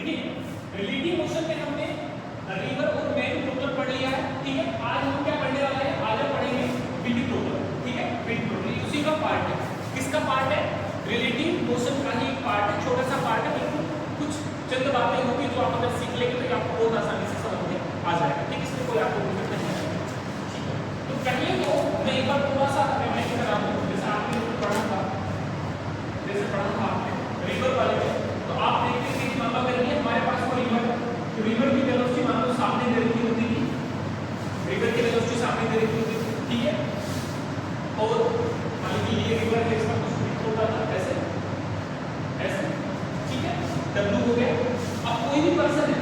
ठीक है। Relative motion में हमने रिवर और मैन प्रॉब्लम पढ़ लिया है, ठीक है। आज हम क्या पढ़ने वाले हैं, आज हम पढ़ेंगे विंड प्रॉब्लम, ठीक है। विंड प्रॉब्लम उसी का पार्ट है। किसका पार्ट है? रिलेटिव मोशन का ही एक पार्ट है, छोटा सा पार्ट है, बिल्कुल कुछ चंद बातें होगी जो आप अगर सीख लेंगे तो आपको बहुत आसानी से समझ में आ जाएगा, ठीक है। इसमें कोई आपको दिक्कत नहीं आएगी, ठीक है। तो पहले तो मैं एक बार थोड़ा सा रिवाइज करा दूं, जैसे आपने पढ़ा था, जैसे पढ़ा था आपने रिवर वाले में, तो आप देखते हैं कि मान लो अगर ये हमारे पास कोई रिवर है, तो रिवर की वेलोसिटी मान लो सामने दे रखी होती है, रिवर की वेलोसिटी सामने दे रखी होती है, ठीक है। और मान लीजिए ये रिवर है, इसका कुछ होता था ऐसे ऐसे, ठीक है, W हो गया। अब कोई भी पर्सन है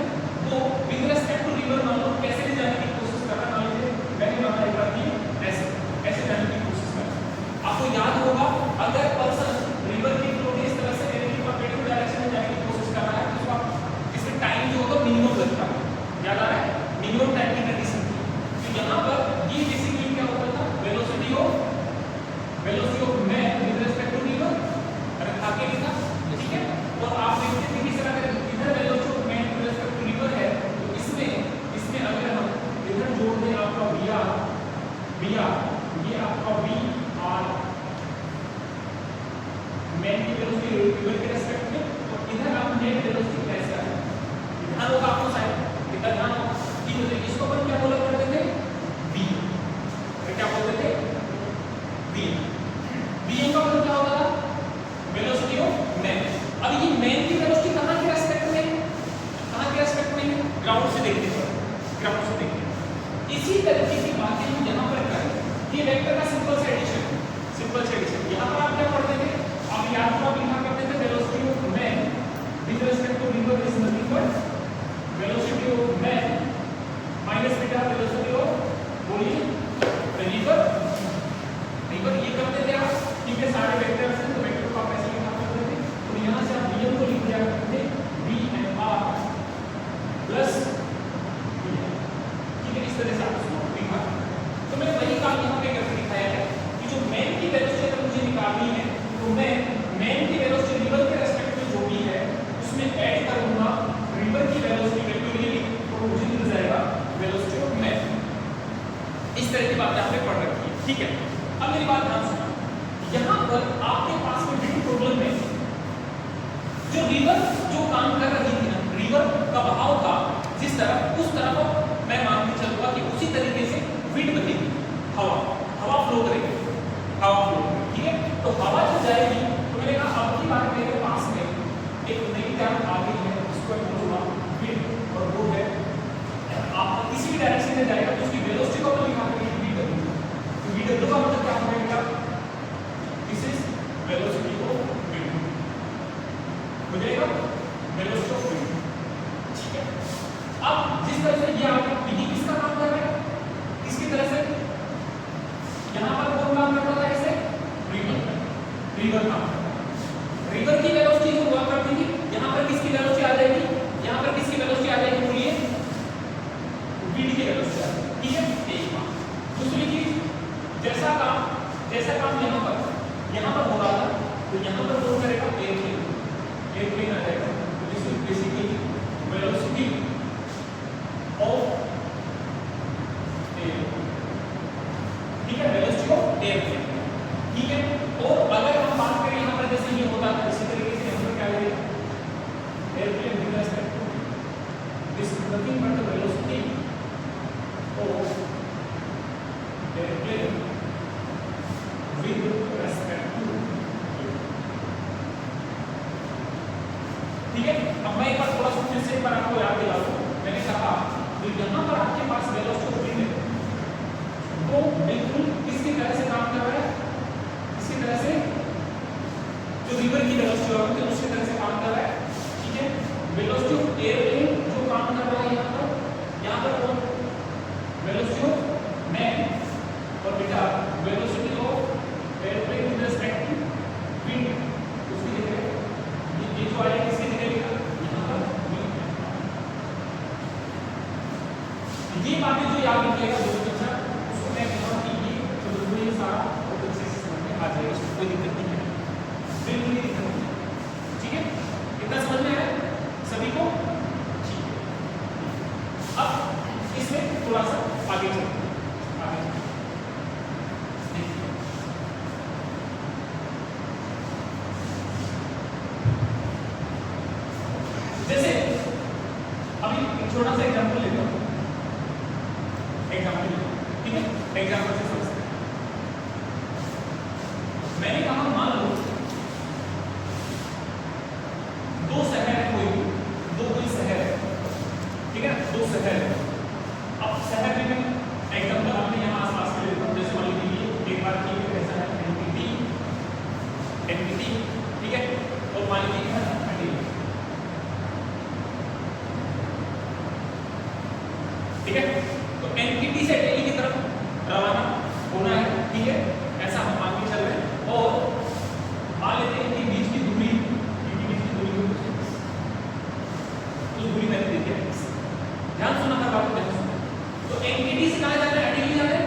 वो विद रिस्पेक्ट टू रिवर मान लो कैसे ले जाने की कोशिश कर रहा है, मान लीजिए मैंने माना एक बार कि ऐसे ऐसे जाने की कोशिश कर रहा है। आपको याद होगा अगर पर्सन रिवर की फ्लो इस तरह से मेरे की परपेंडिकुलर डायरेक्शन में जाने की कोशिश कर रहा है तो इसमें टाइम जो होगा मिनिमम लगता है, याद आ रहा है, मिनिमम टाइम की कंडीशन थी। तो यहाँ पर ये बेसिकली क्या होता था, velocity of man with respect to river रखा के भी था, ठीक है। और आप देखते थे कि अगर इधर velocity of man with respect to river है तो इसमें अगर हम इधर जोड़ दें आपका vr ये आपका vr मैन की वेलोसिटी रिवर के रिस्पेक्ट में, और इधर आप नेट वेलोसिटी कैसे आए, ध्यान होगा आपको शायद, इतना ध्यान होगा, ठीक है। तो इसको अपन क्या बोला करते थे, v, क्या बोलते थे, v का मतलब क्या होता था, वेलोसिटी ऑफ मैन। अब ये मैन की वेलोसिटी कहां के रेस्पेक्ट में, ग्राउंड से देखते हैं। इसी तरीके की बातें हम यहां पर करें। ये वेक्टर का सिंपल सा एडिशन यहां पर आप क्या पढ़ते थे, आप याद को आप लिखा करते थे velocity of man with respect to river is nothing but velocity of man minus beta velocity of बोलिए रिवर ये करते थे आप, ठीक है। सारे वेक्टर्स हैं तो वेक्टर को आप ऐसे लिखा करते थे, तो यहां से आप vm को लिख दिया करते थे vmr प्लस, ठीक है, इस तरह से आप उसको लिखा। तो मैंने वही काम यहां पे करके दिखाया है कि जो मैन की वेलोसिटी अगर मुझे निकालनी है तो मैं मैन की वेलोसिटी रिवर के रेस्पेक्ट में जो भी है उसमें ऐड करूंगा रिवर की वेलोसिटी वेक्टोरियली, तो मुझे मिल जाएगा वेलोसिटी ऑफ मैन। इस तरह की बातें आपने पढ़ रखी है, ठीक है। अब मेरी बात ध्यान सुनो, यहां पर आपके पास में विंड प्रॉब्लम में जो रिवर जो काम कर रही थी ना, रिवर का बहाव था जिस तरफ, उस तरफ मैं मान के चलूंगा कि उसी तरीके से विंड बनेगी, हवा फ्लो करेगी, ठीक है। तो हवा जब जाएगी तो मैंने कहा अब की बार मेरे पास में एक नई टर्म आ गई है, इसको मैं बोलूंगा विंड, और वो है आप किसी भी डायरेक्शन में जाएगा तो उसकी वेलोसिटी को लिखा करेंगे v का मतलब क्या होगा, this is velocity of wind हो जाएगा, वेलोसिटी ऑफ विंड, ठीक है। अब जिस तरह से ये आपको ये किसका काम कर रहा है, इसकी तरह से यहां पर कौन काम कर रहा है, ऐसे रिवर काम कर रहा है। रिवर की वेलोसिटी जो हुआ करती थी, यहां पर किसकी वेलोसिटी आ जाएगी, यहां पर किसकी वेलोसिटी आ जाएगी, बोलिए विंड की वेलोसिटी आ जाएगी, ठीक है। एक बात, दूसरी चीज, जैसा काम यहां पर हो रहा था तो यहां पर कौन करेगा, एयरप्लेन आ जाएगा, तो this is basically velocity of airplane, ठीक है, वेलोसिटी ऑफ एयरप्लेन, ठीक है। और अगर हम बात करें यहां पर जैसे ये होता था इसी तरीके से यहां पर क्या लगेगा, airplane with respect to this is nothing but the velocity of airplane with respect to, ठीक है। अब मैं एक बार थोड़ा सा फिर से एक बार आपको याद दिला दूं, मैंने कहा तो यहां पर आपके पास वेलोसिटी ऑफ विंड है, वो बिल्कुल किसकी तरह से काम कर रहा है, इसी तरह से जो रिवर की वेलोसिटी होती है उसी तरह से काम कर रहा है, ठीक है। वेलोसिटी ऑफ एयरप्लेन जो काम कर रहा है यहां पर कौन, वेलोसिटी ऑफ मैन, और बेटा velocity of airplane with respect to wind, उसकी जगह ये जो आया किसकी जगह लिखा, यहां पर ये बातें जो याद रखिएगा दोस्तों, अच्छा उसको मैं कहूंगा कि ये जो ये सारा बहुत अच्छे से समझ में आ जाएगा, उसको कोई दिक्कत नहीं है, बिल्कुल नहीं दिक्कत नहीं है, ठीक है। इतना समझ में आया सभी को। जैसे अभी एक छोटा सा एग्जांपल लेता हूं, ठीक है, एग्जांपल से समझते हैं। मैंने कहा मान लो दो शहर है, कोई शहर है, ठीक है, दो शहर है। अब शहर में एग्जांपल आपने यहाँ आसपास के लेता हूँ, जैसे मान लीजिए एक बार की ऐसा है एनपीटी, ठीक है, और मान लीजिए अटेली, ठीक है। तो एनपीटी से अटेली की तरफ रवाना होना है, ठीक है, ऐसा हम मान के चल रहे हैं। और मान लेते हैं कि बीच की दूरी, उस दूरी मैंने दी है, ध्यान सुना था बात, ध्यान सुना। तो एनपीटी से कहाँ जाना है? अटेली जाना है,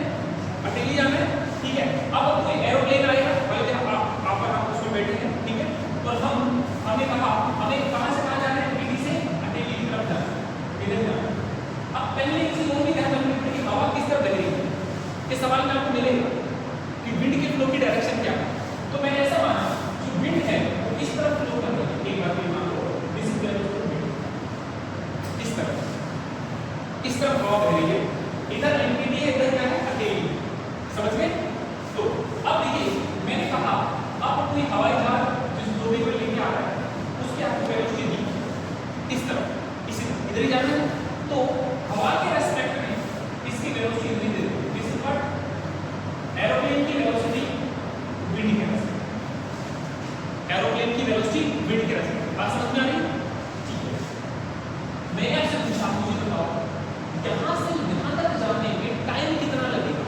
अटेली जाना है, ठीक है। अब कोई एरोप्लेन आएगा, पहले आप उसमें बैठे हैं, ठीक है, और हमने कहा हमें कहाँ से कहाँ जाना है? एनपीटी से अटेली की तरफ जाना है, इधर जाना है। अब पहले एक चीज और भी ध्यान रखनी पड़ेगी, हवा किस तरफ लग रही है। इस सवाल में आपको मिलेगा कि विंड के फ्लो की डायरेक्शन क्या है। तो मैंने ऐसा माना जो विंड है वो इस तरफ फ्लो कर रही है। एक बार भी मान लो दिस इज द विंड, इस तरफ हवा बह रही है, इधर एनपीटी है, इधर क्या है? अटेली, समझ गए? तो अब देखिए मैंने कहा अब कोई हवाई जहाज जो भी कोई लेके आ रहा है उसकी आपको वेलोसिटी दी इस तरफ, इसी इधर ही जाना है। तो हवा के रेस्पेक्ट में इसकी वेलोसिटी दी दे दो, दिस इज व्हाट एरोप्लेन की वेलोसिटी विंड के रेस्पेक्ट, एरोप्लेन की वेलोसिटी विंड के रेस्पेक्ट। बात समझ में आ रही? ठीक है। मैंने आपसे पूछा, मुझे बताओ यहां से यहां तक जाने में टाइम कितना लगेगा?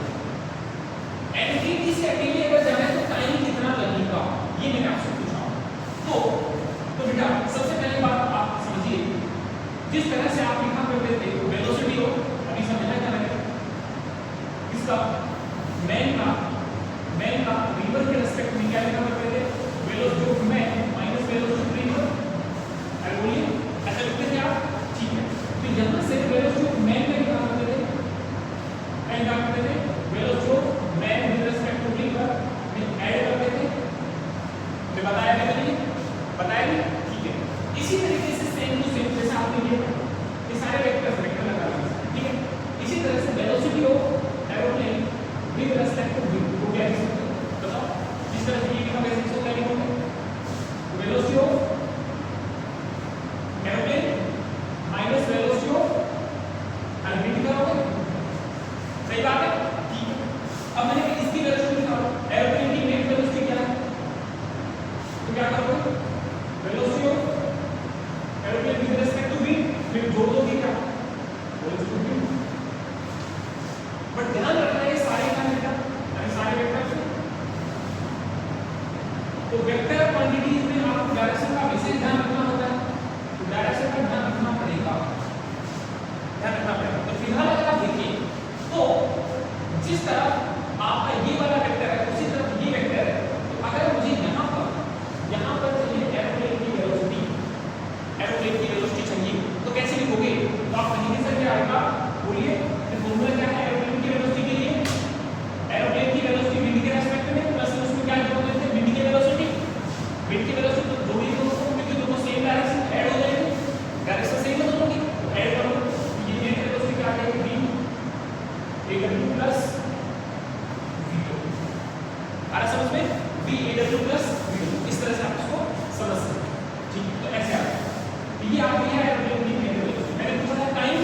एनपीटी से अटेली अगर जाना है तो टाइम कितना लगेगा, ये मैंने आपसे पूछा। तो बेटा सबसे पहली बात आप समझिए, जिस तरह से आप लिखा करते थे वेलोसिटी हो, अभी समझना क्या है इसका मैन का रिवर के रिस्पेक्ट में क्या लिखा करते थे? Velocity of man minus velocity of river, अरे बोलिए ऐसा लिखते थे आप? ठीक है। तो यहां से वेलोसिटी ऑफ मैन में लिखा करते थे, क्या लिखा करते थे? Velocity of man with respect to river में ऐड करते थे। मैं बताया नहीं, बताया नहीं, ठीक है। इसी तरीके से सेम टू सेम जैसे आपने ये सारे वेक्टर्स वेक्टर लगा लिए, ठीक है। इसी तरह से velocity of aeroplane with respect to wind को क्या लिख सकते हो? बताओ। जिस तरह से ये लिखा है इसको क्या लिखोगे? Velocity of aeroplane minus velocity of wind करोगे, सही बात है, ठीक है। अब मैंने इसकी वेलोसिटी निकालो, एरोप्लेन की नेट वेलोसिटी क्या है? तो क्या करोगे? Velocity of aeroplane with respect to wind, फिर जोड़ दोगे क्या? Velocity of wind. बट ध्यान रखना ये सारे क्या बेटा, यानी सारे वेक्टर्स। तो वेक्टर क्वांटिटीज में आपको डायरेक्शन का विशेष ध्यान रखना होता है, तो डायरेक्शन का ध्यान रखना पड़ेगा, ध्यान रखना पड़ेगा। तो फिलहाल अगर आप देखिए तो जिस तरफ आपका ये वाला वेक्टर है उसी तरफ ये वेक्टर है। तो अगर मुझे यहाँ पर चाहिए एरोप्लेन की वेलोसिटी चाहिए तो कैसे लिखोगे? तो आप कहीं से क्या आएगा, बोलिए फॉर्मूला क्या है एरोप्लेन की वेलोसिटी के लिए? एरोप्लेन की वेलोसिटी विंड के रेस्पेक्ट में प्लस उसमें क्या लिखोगे? विंड की वेलोसिटी, विंड की वेलोसिटी तो जोड़ी दो क्योंकि दोनों सेम डायरेक्शन ऐड हो जाएंगे, डायरेक्शन सेम है दोनों की, ऐड करो। ये नेट वेलोसिटी क्या आ जाएगी? v aw प्लस v2, आ रहा समझ में? v aw प्लस v2, इस तरह से आप इसको समझ सकते हैं, ठीक है। तो ऐसे आ गया, ये आ गया है एरोप्लेन की नेट वेलोसिटी। मैंने पूछा था टाइम,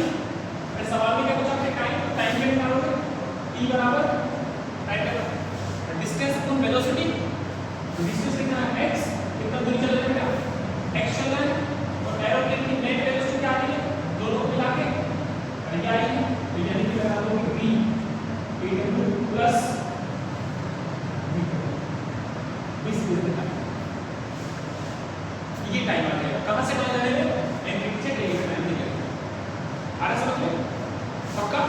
अरे सवाल में क्या पूछा था? टाइम क्या निकालोगे? t बराबर time distance upon velocity, distance कितना है? x, कितना दूरी चल रहा है बेटा? x चल रहा है, और एरोप्लेन की नेट वेलोसिटी क्या आ रही है? दोनों को मिला के क्या आई है? तो यानी कि लगा दो v aw प्लस v2, ये टाइम आ जाएगा। कहां से कहां जाने में? एनपीटी से टेली का टाइम निकलेगा, आ रहा समझ में? पक्का,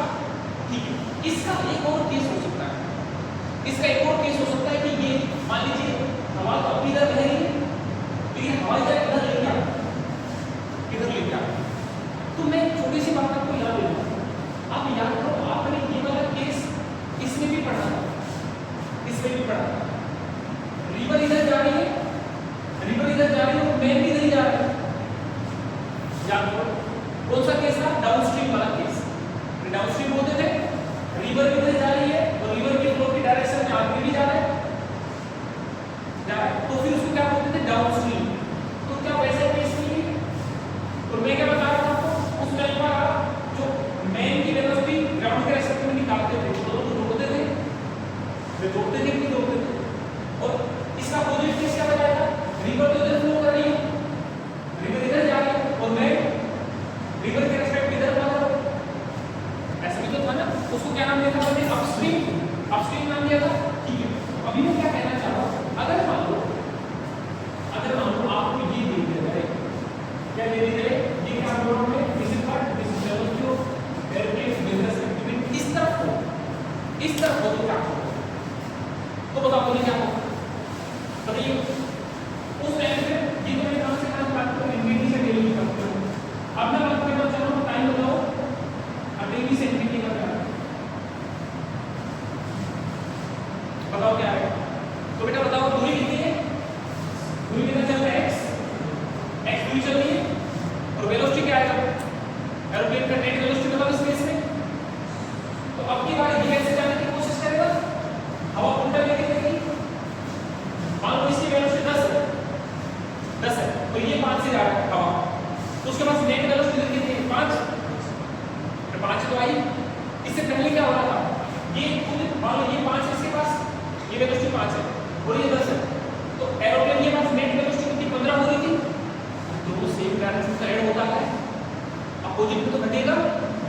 ठीक है। इसका एक और केस हो सकता है, इसका एक और केस हो सकता है कि ये मान लीजिए हवा तो अपनी इधर बह रही है, तो ये हवाई जहाज इधर लेके आ, इधर लेके आ। तो मैं छोटी सी बात आपको याद दिलाऊं, आप याद करो आपने ये वाला केस इसमें भी पढ़ा था, इसमें भी पढ़ा था। रिवर इधर जा रही है, रिवर इधर जा रही है और मैन भी इधर ही जा रहा है, कौन सा केस था? डाउनस्ट्रीम वाला केस। डाउनस्ट्रीम बोलते थे रिवर किधर जा रही है और रिवर के फ्लो की डायरेक्शन में आगे भी जा रहा है, तो फिर उसको क्या बोलते थे? डाउनस्ट्रीम। तो क्या वैसे केस नहीं है? और मैं क्या बता रहा था आपको, उस टाइम पर जो मेन की वेलोसिटी ग्राउंड के रेस्पेक्ट में निकालते थे तो जोड़ते थे, वे जोड़ते थे कि नहीं जोड़ते थे? और इसका अपोजिट केस क्या बताया था? रिवर तो इधर फ्लो कर रही है, रिवर इधर जा रही है और मैं रिवर के रेस्पेक्ट में इधर बढ़ रहा हूं, ऐसा भी तो था ना। उसको क्या नाम दिया था मैंने? अपस्ट्रीम। अपस्ट्रीम नाम दिया था, ठीक है। अभी मैं क्या कहना चाह रहा हूं, अगर मान लो आपको ये दे दिया जाए, क्या दे दिया जाए? ये क्या बोल रहा हूं मैं? This is what, this is velocity of airplane with respect to इस तरफ हो तो क्या होगा? तो बताओ मुझे क्या होगा, बताइए। उस टाइम पे ये तो मैं कहां से कहां बात करूं? इनफिनिटी से डेली बात करूं। अब मैं बात करना चाह रहा हूं, टाइम बताओ, अब डेली से इनफिनिटी का क्या बताओ क्या है? तो बेटा बताओ दूरी कितनी है? दूरी कितना चल रहा है? x दूरी चल रही है और वेलोसिटी क्या आएगा? एरोप्लेन का नेट वेलोसिटी बताओ स्पेस में। तो अब की बार ये कैसे जाने की कोशिश करेगा? हवा उल्टा लेके जाएगी। मान लो इसकी वेलोसिटी 10 है तो ये 5 से जा रहा है हवा, तो उसके पास नेट वेलोसिटी कितनी है? 5 तो आई। इससे पहले क्या हो रहा था? ये मान लो ये 5 है इसके पास, ये वेलोसिटी 5 है और ये 10 है, तो एरोप्लेन के पास नेट वेलोसिटी कितनी? 15 हो रही थी। दोनों सेम डायरेक्शन से ऐड होता है, अपोजिट में तो घटेगा,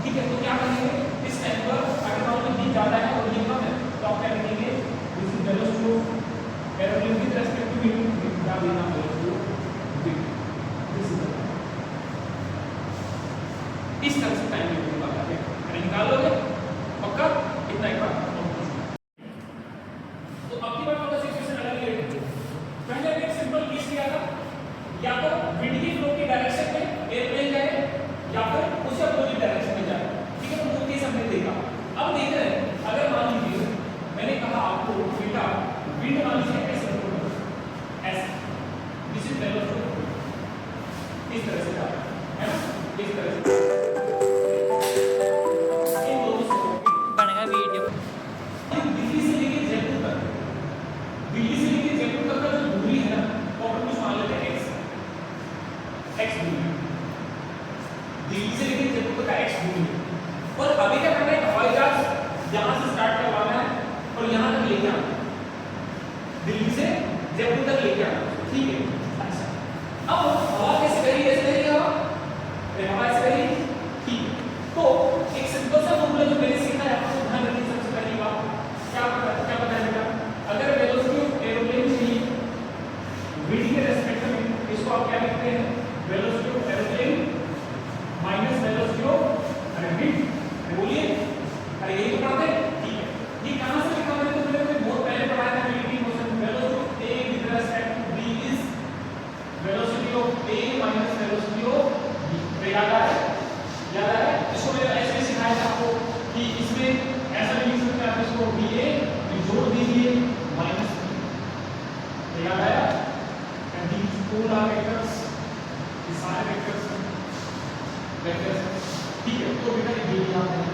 ठीक है। तो क्या करेंगे इस टाइम पर? अगर मान लो ये ज्यादा है और ये कम है तो आप क्या करेंगे? This is velocity of aeroplane with respect to wind, क्या लेना velocity of wind, this is इस तरह से टाइम टेबल निकाल लेंगे, निकाल लोगे पक्का? इतना एक बार। तो अब की बार थोड़ा सिचुएशन अलग है। पहले एक सिंपल केस लिया था, या तो विंड की फ्लो की डायरेक्शन में एयरप्लेन जाए या फिर उसी अपोजिट डायरेक्शन में जाए, ठीक है। तो वो केस हमने देखा। अब देख रहे हैं अगर मान लीजिए मैंने कहा आपको बेटा विंड मान लीजिए ऐसे ऐसे, दिस इज वेलोसिटी इस तरह से जा रहा है ना, इस तरह से इन दोनों से बनेगा वीडियो। दिल्ली से लेके जयपुर तक, दिल्ली से लेके जयपुर तक का जो दूरी है ना वो अपन कुछ मान लेते हैं x दूरी, दिल्ली से लेके जयपुर तक का x दूरी। और अभी क्या करना है? हवाई जहाज यहां से स्टार्ट करवाना है और यहां तक लेके आना, दिल्ली से जयपुर तक लेके आना, ठीक है। अच्छा, अब हवा कैसे करी? ऐसे करी हवा ऐसे करी, ठीक है। तो एक सिंपल सा फॉर्मूला जो मैंने सीखा है आपको ध्यान रखिए। सबसे पहली बात क्या पता है बेटा? अगर वेलोसिटी ऑफ एरोप्लेन चाहिए विंड के रेस्पेक्ट में, इसको आप क्या लिखते हैं? Velocity of aeroplane minus velocity of wind. बोलिए, अरे यही तो पढ़ते हैं, ठीक है। ये कहां से लिखा मैंने? तो मैंने बहुत पहले पढ़ाया था military motion. Velocity of A with respect to B is velocity of A minus velocity of B. याद आ रहा है? इसको मैंने ऐसे सिखाया था आपको कि इसमें ऐसा भी लिख सकते हैं आप इसको बी ए जोड़ दीजिए माइनस बी, याद आया? And these all are vectors, ये सारे वेक्टर्स, ठीक है। तो बेटा ये याद है।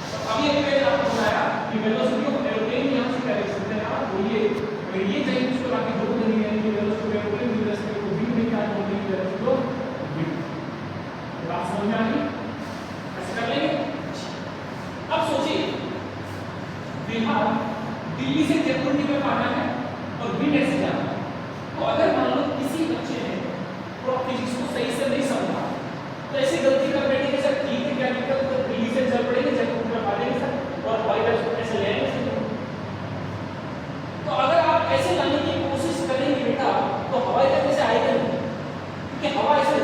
तो अभी मैंने आपको बताया कि वेलोसिटी ऑफ एरोप्लेन यहां से क्या लिख सकते हैं आप? बोलिए, अगर ये चाहिए इसको लाके जोड़ देंगे, यानी कि velocity of aeroplane with respect to wind में क्या जोड़ेंगे? Velocity of wind. बात समझ में आ गई? ऐसे कर लेंगे। अब सोचिए बिहार दिल्ली से जयपुर की तरफ आना है और विंड ऐसे जाना है, तो अगर मान लो किसी बच्चे ने फिजिक्स को सही से नहीं समझा तो ऐसी गलती कर बैठे कि सर ठीक है क्या दिक्कत, तो दिल्ली से चल पड़ेंगे जयपुर की तरफ आ जाएंगे सर और हवाई जहाज ऐसे ले आएंगे। तो अगर आप ऐसे लाने की कोशिश करेंगे बेटा तो हवाई जहाज ऐसे आएगा नहीं, क्योंकि हवा ऐसे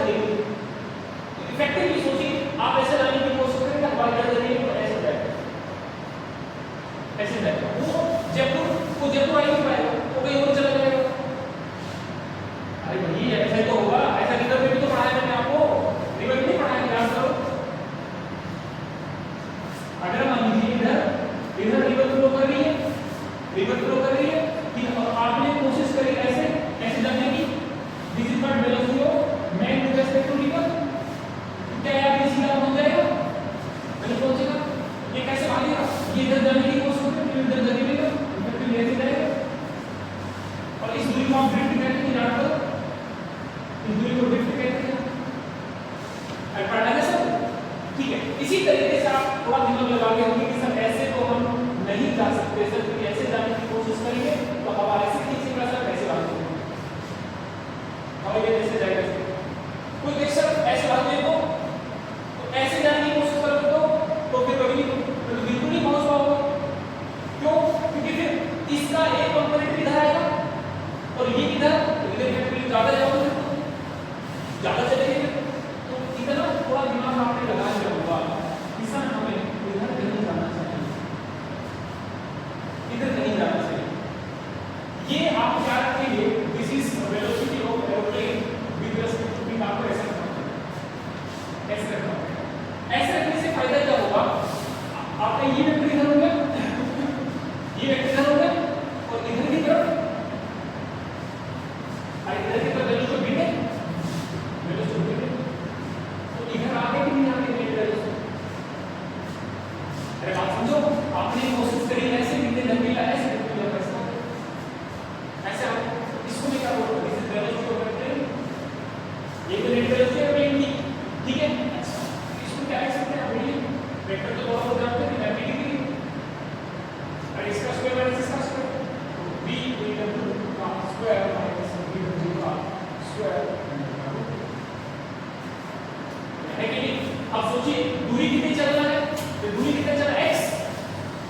अब सोचिए दूरी कितनी चलना है, तो दूरी कितना चलना है x,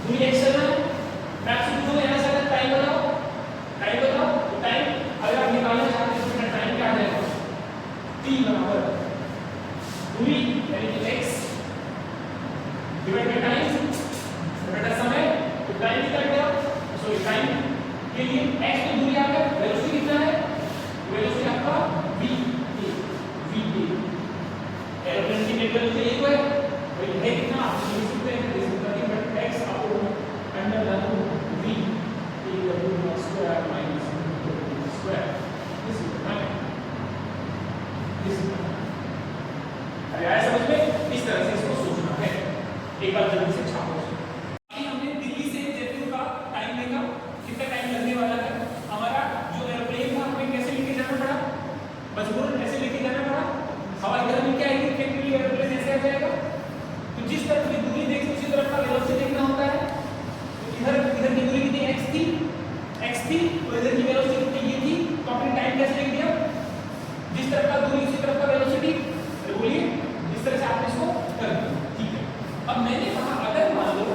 दूरी x चलना है। मैं आपसे पूछूंगा यहाँ से अगर टाइम बताओ, तो टाइम अगर आप निकालना चाहते हैं तो टाइम क्या आ जाएगा, t बराबर दूरी यानी कि x डिवाइड बाय टाइम, बटा समय, तो टाइम कितना गया, सॉरी टाइम के लिए x तो दूरी आ गया, वेलोसिटी कितना है, वेलोसिटी आपका v एरोप्लेन की वेग वेलोसिटी एक है, और ये है कितना आप लिख सकते हैं, इस नथिंग बट x आपको under root v equal to square minus square, this is right, this is. अरे आया समझ में, इस तरह से इसको सोचना है, एक बार जल्दी से छापो। अभी हमने दिल्ली से जयपुर का टाइम देखा, कितना टाइम लगने वाला है। हमारा जो एरोप्लेन था हमें कैसे लेके जाना पड़ा, मजबूरन ऐसे लेके जाना पड़ा, हवा इधर में क्या है कि एरोप्लेन ऐसे आ जाएगा, तो जिस तरफ की दूरी देखी उसी तरफ का वेलोसिटी देखना होता है। तो इधर की दूरी कितनी x थी और इधर की वेलोसिटी कितनी ये थी, तो आपने टाइम कैसे लिख दिया, जिस तरफ का दूरी उसी तरफ का वेलोसिटी, तो बोलिए इस तरह से आपने इसको कर दिया, ठीक है। अब मैंने कहा अगर मान लो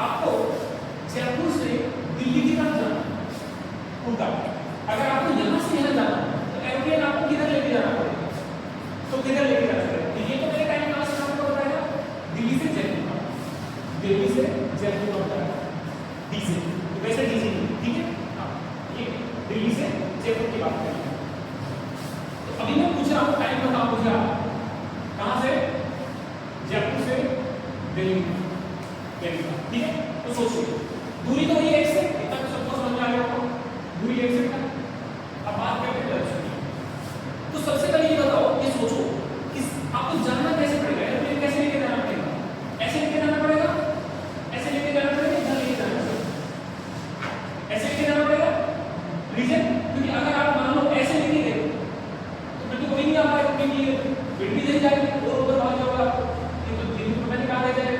आपको जयपुर से दिल्ली की तरफ जाना होगा, अगर आपको यहाँ से यहाँ जाना तो एरोप्लेन आपको किधर लेके जाना पड़ेगा, तो किधर लेके जाना पड़ेगा, ये तो मेरे टाइम कहाँ से आपको बताया, दिल्ली से जयपुर का बताया, डी से, तो वैसे डी से, ठीक है, हाँ ये दिल्ली से जयपुर की बात करेंगे। तो अभी मैं पूछ रहा हूँ टाइम बताओ मुझे, आप कहाँ से, जयपुर से दिल्ली, ठीक है। तो सोचिए दूरी तो ये x है, इतना तो सबको समझ में आ गया होगा, दूरी x है। अब बात करते हैं वेलोसिटी। तो सबसे पहले ये बताओ, ये सोचो कि आपको जानना कैसे पड़ेगा, एरोप्लेन कैसे लेके जाना पड़ेगा, ऐसे लेके जाना पड़ेगा, ऐसे लेके जाना पड़ेगा, इधर लेके जाना पड़ेगा, ऐसे लेके जाना पड़ेगा, रीजन क्योंकि अगर आप मान लो ऐसे लेके गए तो फिर तो कोई नहीं आ पाएगा, क्योंकि विंड भी नहीं जाएगी और ऊपर भाग जाओगे आप, ये तो दिल्ली को मैंने कहा जाएगा,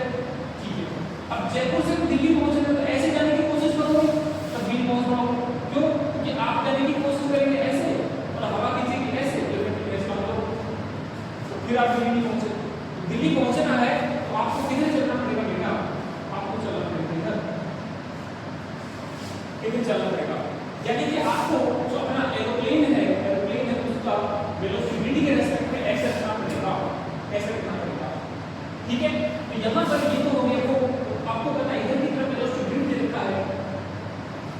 ठीक है। अब जयपुर से दिल्ली पहुंचना तो ऐसे जाने की कोशिश करोगे तब भी पहुंच पाओगे, क्यों, कि आप जाने की कोशिश करेंगे ऐसे और हवा खींचेगी ऐसे, तो फिर आप दिल्ली नहीं पहुंचे। दिल्ली पहुंचना है तो आपको किधर चलना पड़ेगा बेटा, आपको चलना पड़ेगा इधर चलना पड़ेगा, यानी कि आपको जो अपना एरोप्लेन है उसका वेलोसिटी के रेस्पेक्ट में ऐसे रखना पड़ेगा, ऐसे रखना पड़ेगा, ठीक है। तो यहाँ पर ये तो हो गया, तो आपको पता है इधर की तरफ वेलोसिटी दे रखा है,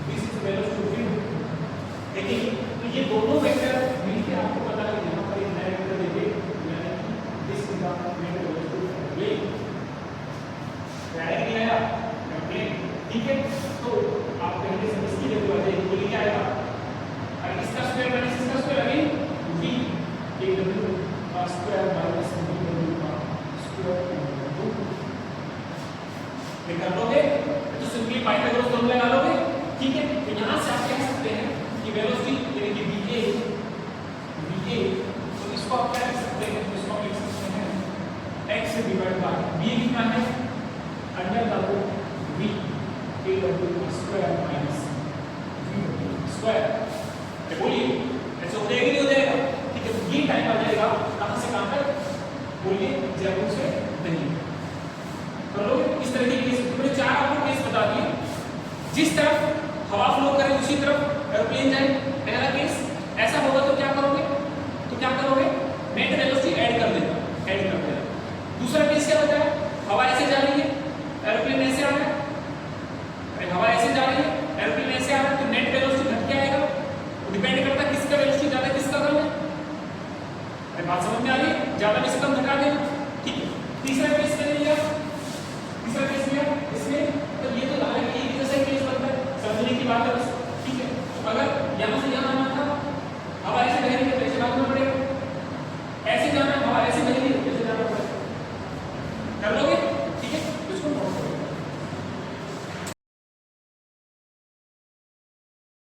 दिस इज वेलोसिटी, देखिए तो ये दोनों वेक्टर मिलके आपको पता है यहाँ पर एक नया वेक्टर देंगे, यानी कि this is the velocity plane, directly आया प्लेन, ठीक है। तो आप पहले से इसकी वैल्यू आ जाएगी, बोलिए क्या आएगा, और इसका स्क्वायर माइनस इसका square again v a w का स्क्वायर माइनस b w का स्क्वायर ये कर लोगे तो सिंपली पाइथागोरस फॉर्मूला लगा लोगे, ठीक है। तो यहाँ से आप कह सकते हैं कि वेलोसिटी यानी कि va तो इसको आप क्या लिख सकते हैं, इसको आप लिख सकते हैं x डिवाइड बाय b कितना है, under the root v a w का square minus v w square, तो बोलिए ऐसे हो जाएगा नहीं हो जाएगा, ठीक है। तो ये टाइम आ जाएगा कहाँ से कहाँ तक, बोलिए जयपुर से दिल्ली, कर लोगे इस तरह के केस। मैंने चार आपको केस बता दिए, जिस तरफ हवा फ्लो करे उसी तरफ एरोप्लेन जाए, पहला केस ऐसा होगा तो क्या करोगे, नेट वेलोसिटी ऐड कर देना, दूसरा केस क्या होता है, हवा ऐसे जा रही है एरोप्लेन ऐसे आ रहा है, हवा ऐसे जा रही है एरोप्लेन ऐसे आ रहा है, तो नेट वेलोसिटी घट के आएगा, डिपेंड करता है किसका वेलोसिटी ज्यादा किसका कम है, बात समझ में आ रही है, ज्यादा